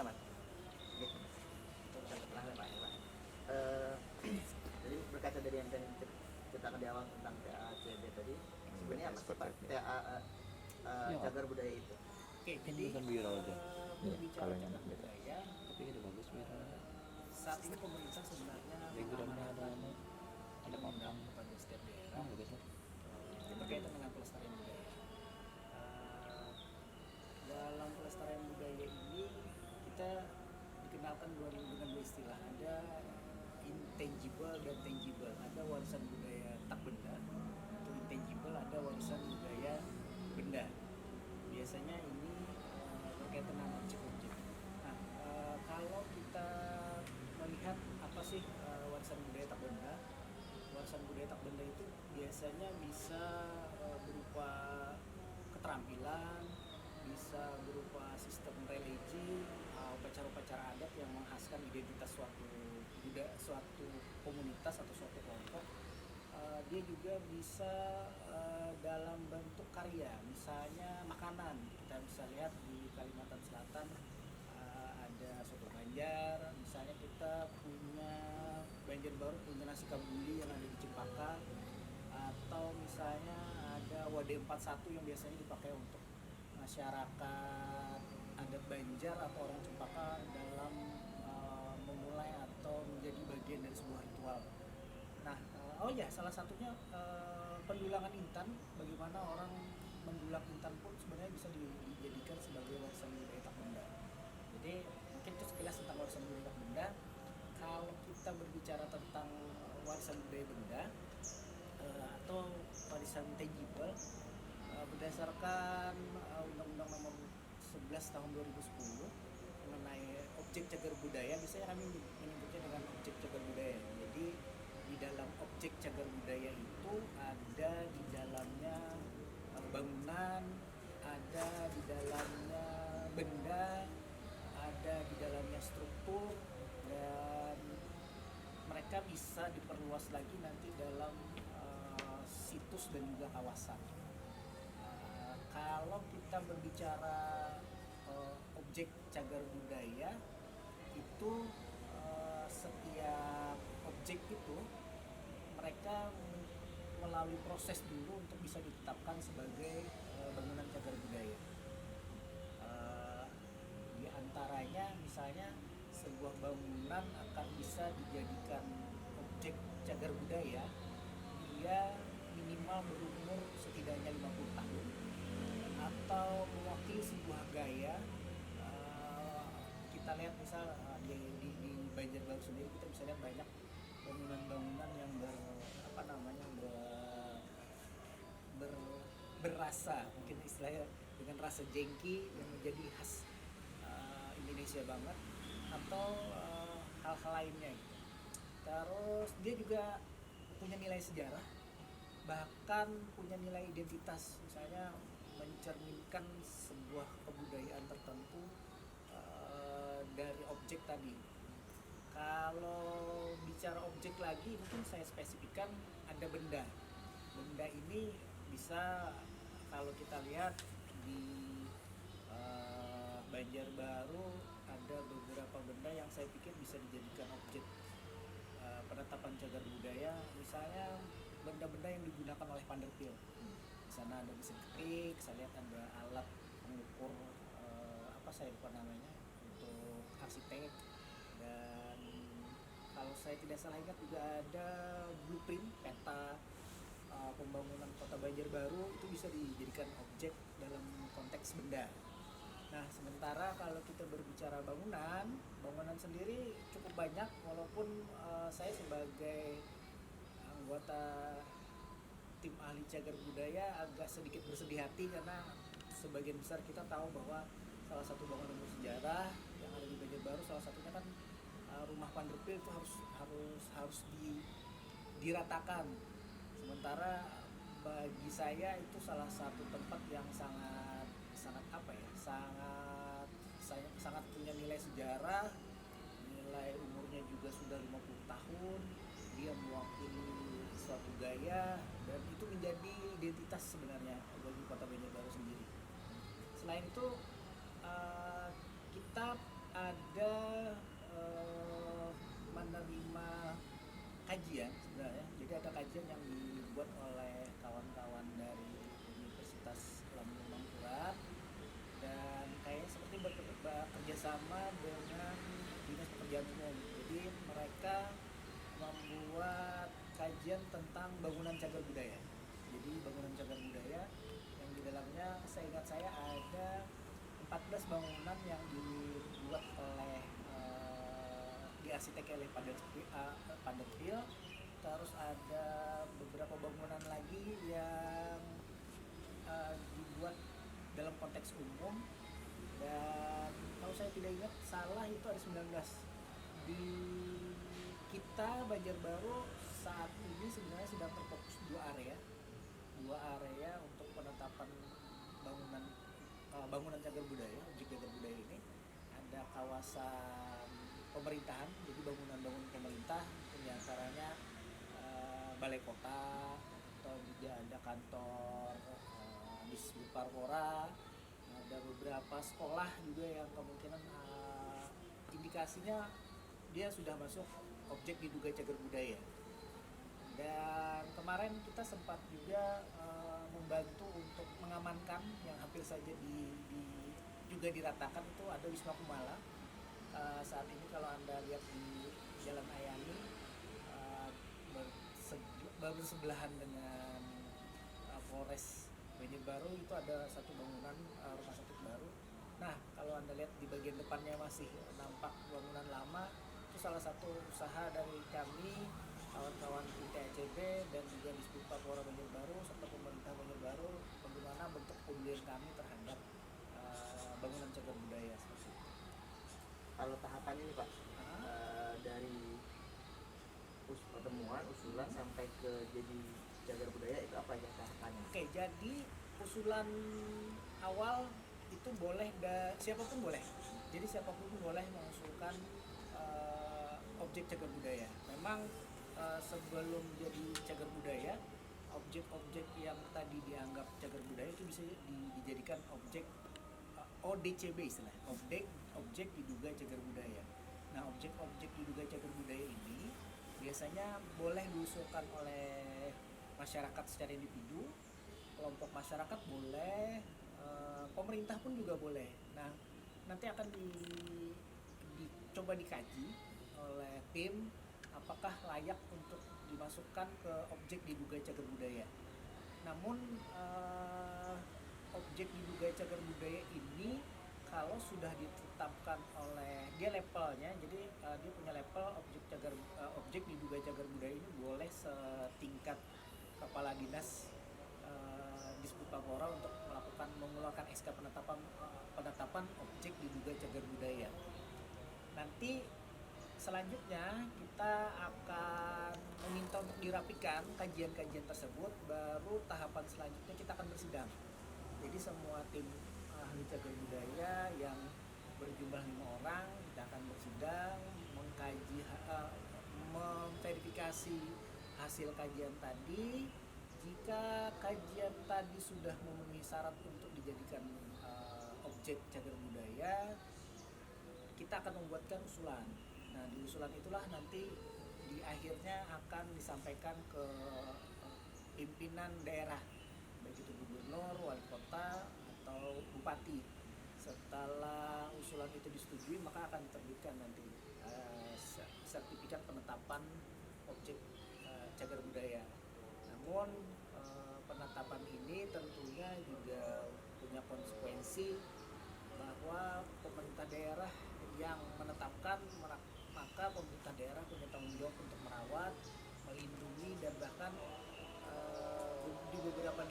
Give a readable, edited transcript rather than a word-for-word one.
Mas. Gitu. Langsung Pak. Jadi berkaca dari yang saya ceritakan di awal tentang TACB tadi, sebenarnya apa sih Pak cagar budaya itu? Oke, jadi bukan biro aja. berbicara Kalau yang cagar beda. budaya, Tapi ini bagus biro. saat ini pemerintah sebenarnya Backgroundnya mengamanatkan ada undang-undang papan. kepada setiap daerah Bagus ya. berkaitan dengan pelestarian budaya. Dalam pelestarian budaya ini kita dikenalkan dengan dua istilah, ada intangible dan tangible. Ada warisan budaya tak benda atau intangible, ada warisan budaya benda. Biasanya ini berkaitan dengan objek-objek. Nah, kalau kita melihat apa sih warisan budaya tak benda, warisan budaya tak benda itu biasanya bisa berupa keterampilan, bisa berupa sistem religi, upacara-upacara adat yang mengkhaskan identitas suatu komunitas atau suatu kelompok. Dia juga bisa dalam bentuk karya, misalnya makanan. Kita bisa lihat di Kalimantan Selatan ada soto Banjar, misalnya kita punya Banjarbaru punya nasi kabuli yang ada di Cempaka, atau misalnya ada Wade 41 yang biasanya dipakai untuk masyarakat adat Banjar atau orang Cempaka dalam memulai atau menjadi bagian dari sebuah ritual. Nah, salah satunya pendulangan intan. Bagaimana orang mendulang intan pun sebenarnya bisa dijadikan sebagai warisan budaya tak benda. Jadi mungkin itu sekilas tentang warisan budaya tak benda. Kalau kita berbicara tentang warisan budaya benda atau warisan tangible, berdasarkan Undang-Undang Nomor 11 Tahun 2010 mengenai objek cagar budaya, biasanya kami menyebutnya dengan objek cagar budaya. Jadi di dalam objek cagar budaya itu ada di dalamnya bangunan, ada di dalamnya benda, ada di dalamnya struktur, dan mereka bisa diperluas lagi nanti dalam situs dan juga kawasan. Kalau kita berbicara objek cagar budaya itu, setiap objek itu mereka melalui proses dulu untuk bisa ditetapkan sebagai bangunan cagar budaya. Di antaranya misalnya sebuah bangunan akan bisa dijadikan objek cagar budaya, dia minimal berumur setidaknya 50 tahun atau mewakili sebuah gaya. Kita lihat misal di Banjarbaru sendiri, kita bisa lihat banyak bangunan-bangunan yang berrasa, mungkin istilahnya dengan rasa jengki yang menjadi khas Indonesia banget, atau hal-hal lainnya gitu. Terus dia juga punya nilai sejarah, bahkan punya nilai identitas, misalnya mencerminkan sebuah kebudayaan tertentu dari objek tadi. Kalau bicara objek lagi, mungkin saya spesifikkan ada benda. Benda ini bisa, kalau kita lihat di Banjarbaru ada beberapa benda yang saya pikir bisa dijadikan objek penetapan cagar budaya. Misalnya benda-benda yang digunakan oleh Panderpil. Di sana ada mesin ketik, saya lihat ada alat pengukur saya lupa namanya, untuk arsitek, dan kalau saya tidak salah ingat juga ada blueprint peta pembangunan kota Banjarbaru, itu bisa dijadikan objek dalam konteks benda. Nah, sementara kalau kita berbicara bangunan sendiri cukup banyak, walaupun saya sebagai anggota tim ahli cagar budaya agak sedikit bersedih hati, karena sebagian besar kita tahu bahwa salah satu bangunan bersejarah yang ada di Banjarbaru, salah satunya kan rumah Panderpil itu harus diratakan. Sementara bagi saya itu salah satu tempat yang sangat punya nilai sejarah, nilai umurnya juga sudah 50 tahun, dia mewakili suatu gaya, dan itu menjadi identitas sebenarnya bagi kota Banjarbaru sendiri. Selain itu, kita kajian sebenarnya. Jadi ada kajian yang dibuat oleh kawan-kawan dari Universitas Lambung Mangkurat dan kayaknya seperti bekerja sama dengan Dinas Pekerjaan Umum. Jadi mereka membuat kajian tentang bangunan cagar budaya. Jadi bangunan cagar budaya yang di dalamnya seingat saya ada 14 bangunan yang dibuat oleh diarsiteki oleh Padat Hill. Terus ada beberapa bangunan lagi yang dibuat dalam konteks umum, dan kalau saya tidak ingat salah itu ada 19. Di kita Banjarbaru saat ini sebenarnya sedang terfokus dua area untuk penetapan bangunan cagar budaya, objek cagar budaya ini. Ada kawasan pemerintahan, jadi bangunan-bangunan pemerintah, diantaranya balai kota, atau juga ada kantor Disbud Parpora, ada beberapa sekolah juga yang kemungkinan indikasinya dia sudah masuk objek diduga cagar budaya. Dan kemarin kita sempat juga membantu untuk mengamankan yang hampir saja juga diratakan, itu ada Wisma Kumala. Saat ini kalau Anda lihat di Jalan Ayani bersebelahan dengan Polres Banjarbaru, itu ada satu bangunan rumah sakit baru. Nah, kalau Anda lihat di bagian depannya masih nampak bangunan lama, itu salah satu usaha dari kami, kawan-kawan ITACB dan juga Disbud Parpora Banjarbaru serta pemerintah Banjarbaru, bagaimana bentuk pedulian kami terhadap bangunan cagar budaya seperti itu. Kalau tahapan ini Pak, dari pertemuan usulan sampai ke jadi cagar budaya itu apa aja tahapannya? Oke, jadi usulan awal itu boleh siapapun boleh. Jadi siapapun boleh mengusulkan objek cagar budaya. Memang sebelum jadi cagar budaya, objek-objek yang tadi dianggap cagar budaya itu bisa dijadikan objek ODCB istilah, objek diduga cagar budaya. Nah, objek-objek diduga cagar budaya ini biasanya boleh diusulkan oleh masyarakat secara individu, kelompok masyarakat boleh, pemerintah pun juga boleh. Nah, nanti akan dicoba dikaji oleh tim apakah layak untuk dimasukkan ke objek diduga cagar budaya. Namun objek diduga cagar budaya ini kalau sudah ditetapkan oleh dia levelnya, jadi dia punya level objek diduga cagar budaya ini boleh setingkat kepala dinas Disbud Parpora untuk mengeluarkan SK penetapan objek diduga cagar budaya. Nanti selanjutnya kita akan meminta untuk dirapikan kajian-kajian tersebut, baru tahapan selanjutnya kita akan bersidang. Jadi semua tim ahli cagar budaya yang berjumlah 5 orang kita akan bersidang, mengkaji, memverifikasi hasil kajian tadi. Jika kajian tadi sudah memenuhi syarat untuk dijadikan objek cagar budaya, kita akan membuatkan usulan. Nah, di usulan itulah nanti di akhirnya akan disampaikan ke pimpinan daerah, baik itu gubernur, wali kota, atau bupati. Setelah usulan itu disetujui, maka akan diterbitkan nanti sertifikat penetapan objek cagar budaya. Namun penetapan ini tentunya juga punya konsekuensi bahwa pemerintah daerah yang menetapkan, maka pemerintah daerah punya tanggung jawab untuk merawat, melindungi, dan bahkan di beberapa